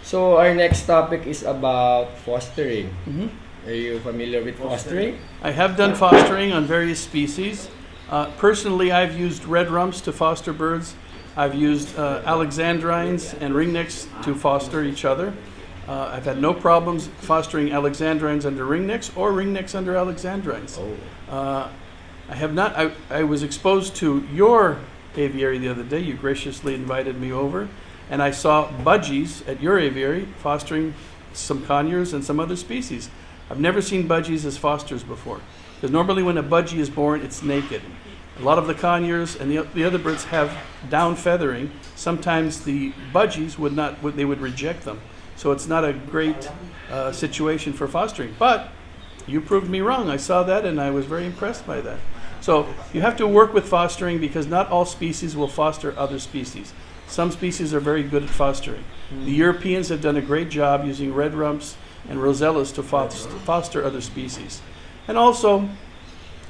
So our next topic is about fostering. Mhm. Are you familiar with fostering? I have done fostering on various species. Personally, I've used red rumps to foster birds. I've used alexandrines and ringnecks to foster each other. I've had no problems fostering alexandrines under ringnecks or ringnecks under alexandrines. I have not. I was exposed to your aviary the other day. You graciously invited me over, and I saw budgies at your aviary fostering some conures and some other species. I've never seen budgies as fosters before, because normally when a budgie is born, it's naked. A lot of the conures and the other birds have down feathering. Sometimes the budgies they would reject them. So it's not a great situation for fostering. But you proved me wrong. I saw that and I was very impressed by that. So you have to work with fostering because not all species will foster other species. Some species are very good at fostering. The Europeans have done a great job using red rumps and rosellas to foster other species. And also,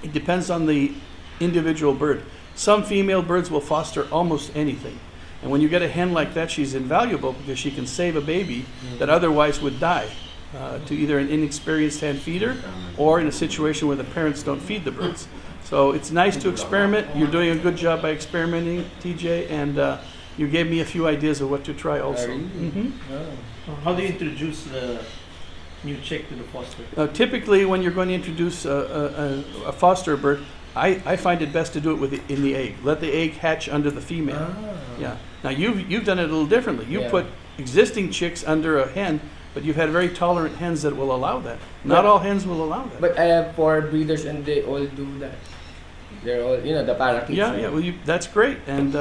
it depends on the individual bird. Some female birds will foster almost anything. And when you get a hen like that, she's invaluable because she can save a baby that otherwise would die to either an inexperienced hen feeder or in a situation where the parents don't feed the birds. So it's nice to experiment. You're doing a good job by experimenting, TJ, and you gave me a few ideas of what to try also. How do you introduce the new chick to the foster? Typically, when you're going to introduce a foster bird, I find it best to do it in the egg. Let the egg hatch under the female. Yeah. Now you've done it a little differently. You put existing chicks under a hen, but you've had very tolerant hens that will allow that. Not all hens will allow that. But I have 4 breeders and they all do that. They're all, the parakeets. Yeah. Well, that's great, and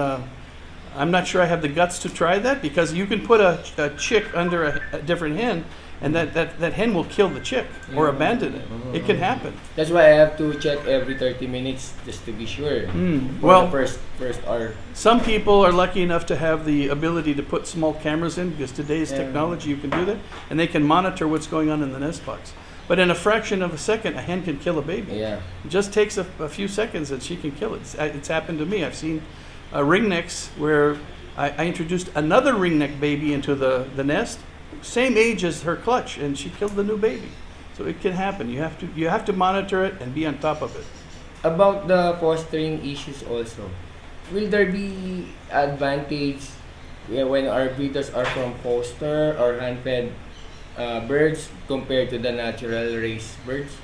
I'm not sure I have the guts to try that because you can put a chick under a different hen, and that hen will kill the chick or abandon it. It can happen. That's why I have to check every 30 minutes just to be sure. Well, the first hour. Some people are lucky enough to have the ability to put small cameras in because today's technology you can do that, and they can monitor what's going on in the nest box. But in a fraction of a second, a hen can kill a baby. Yeah. It just takes a few seconds and she can kill it. It's happened to me. I've seen ringnecks where I introduced another ringneck baby into the nest, same age as her clutch, and she killed the new baby. So it can happen. You have to monitor it and be on top of it. About the fostering issues also, will there be advantage when our breeders are from foster or hand-fed birds compared to the natural raised birds?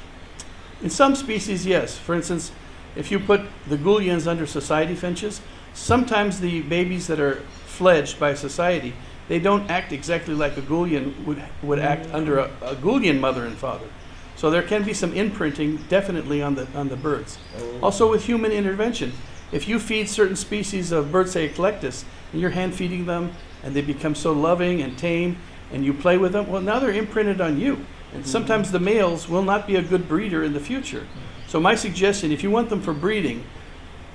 In some species, yes. For instance, if you put the Goulians under society finches, sometimes the babies that are fledged by society, they don't act exactly like a Goulian would act under a Goulian mother and father. So there can be some imprinting definitely on the birds. Also with human intervention, if you feed certain species of birds, say eclectus, and you're hand feeding them and they become so loving and tame and you play with them, well now they're imprinted on you. And sometimes the males will not be a good breeder in the future. So my suggestion, if you want them for breeding,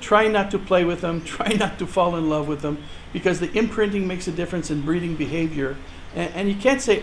try not to play with them, try not to fall in love with them, because the imprinting makes a difference in breeding behavior. And you can't say